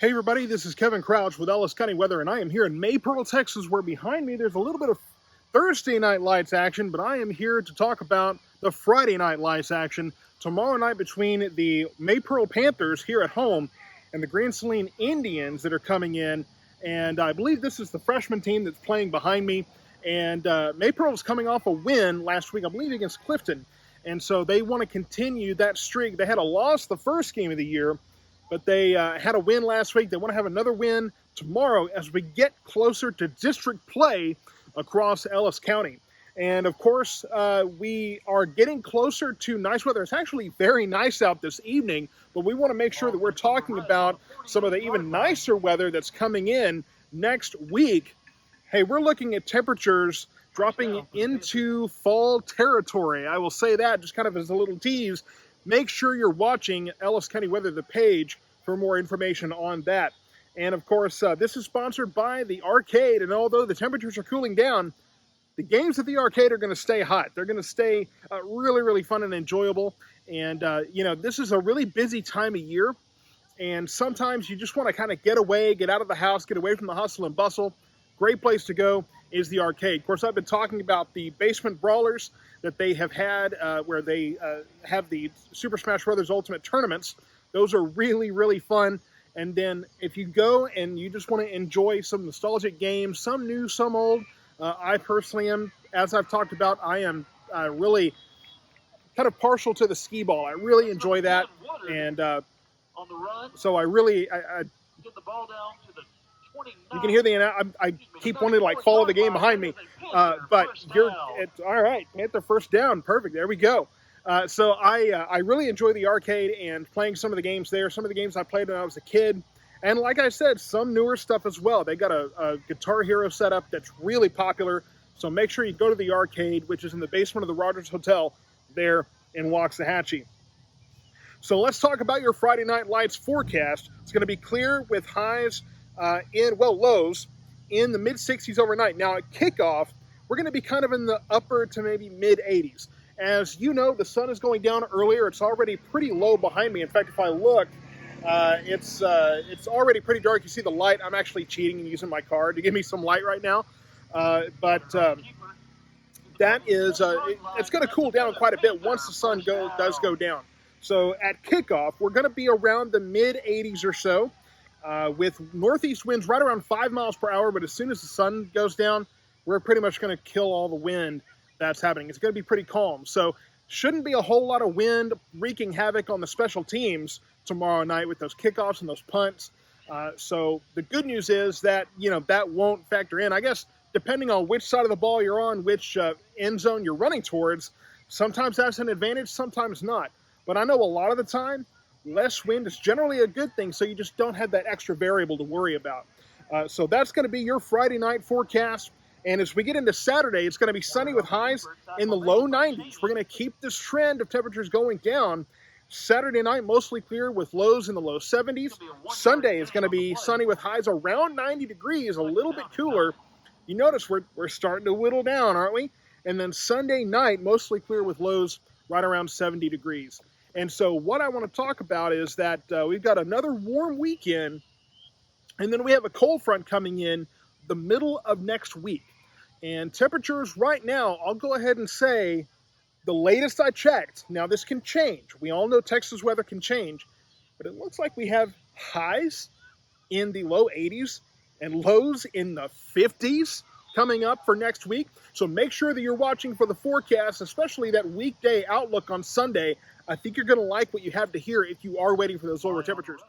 Hey everybody, this is Kevin Crouch with Ellis County Weather, and I am here in Maypearl, Texas, where behind me there's a little bit of Thursday Night Lights action, but I am here to talk about the Friday Night Lights action tomorrow night between the Maypearl Panthers here at home and the Grand Saline Indians that are coming in. And I believe this is the freshman team that's playing behind me. And Maypearl was coming off a win last week, I believe, against Clifton. And so they want to continue that streak. They had a loss the first game of the year, but they had a win last week. They want to have another win tomorrow as we get closer to district play across Ellis County. And of course, we are getting closer to nice weather. It's actually very nice out this evening, but we want to make sure that we're talking about some of the even nicer weather that's coming in next week. Hey, we're looking at temperatures dropping into fall territory. I will say that just kind of as a little tease. Make sure you're watching Ellis County Weather, the page, for more information on that. And of course, this is sponsored by the arcade. And although the temperatures are cooling down, the games at the arcade are going to stay hot. They're going to stay really, really fun and enjoyable. And, you know, this is a really busy time of year. And sometimes you just want to kind of get away, get out of the house, get away from the hustle and bustle. Great place to go is the arcade. Of course, I've been talking about the basement brawlers that they have had where they have the Super Smash Bros. Ultimate tournaments. Those are really, really fun. And then if you go and you just want to enjoy some nostalgic games, some new, some old, I personally am, as I've talked about, I am really kind of partial to the skee ball. I really enjoy that. And so I really, get the ball down to the 29. You can hear I keep wanting to like follow the game behind me, but it's all right. Hit the first down, perfect. There we go. So I really enjoy the arcade and playing some of the games there. Some of the games I played when I was a kid, and like I said, some newer stuff as well. They got a Guitar Hero setup that's really popular. So make sure you go to the arcade, which is in the basement of the Rogers Hotel there in Waxahachie. So let's talk about your Friday Night Lights forecast. It's going to be clear with highs lows in the mid-60s overnight. Now at kickoff, we're going to be kind of in the upper to maybe mid-80s. As you know, the sun is going down earlier. It's already pretty low behind me. In fact, if I look, it's already pretty dark. You see the light. I'm actually cheating and using my card to give me some light right now. That is, it's going to cool down quite a bit once the sun does go down. So at kickoff, we're going to be around the mid-80s or so. With northeast winds right around 5 miles per hour, but as soon as the sun goes down, we're pretty much going to kill all the wind that's happening. It's going to be pretty calm. So shouldn't be a whole lot of wind wreaking havoc on the special teams tomorrow night with those kickoffs and those punts. So the good news is that, you know, that won't factor in. I guess depending on which side of the ball you're on, which end zone you're running towards, sometimes that's an advantage, sometimes not. But I know a lot of the time, less wind is generally a good thing, so you just don't have that extra variable to worry about. So that's going to be your Friday night forecast. And as we get into Saturday, it's going to be sunny with highs in the low 90s. We're going to keep this trend of temperatures going down. Saturday night, mostly clear with lows in the low 70s. Sunday is going to be sunny with highs around 90 degrees, a little bit cooler. You notice we're starting to whittle down, aren't we? And then Sunday night, mostly clear with lows right around 70 degrees. And so what I want to talk about is that we've got another warm weekend, and then we have a cold front coming in the middle of next week. And temperatures right now, I'll go ahead and say, the latest I checked, now this can change. We all know Texas weather can change, but it looks like we have highs in the low 80s and lows in the 50s coming up for next week. So make sure that you're watching for the forecast, especially that weekday outlook on Sunday. I think you're going to like what you have to hear if you are waiting for those lower temperatures.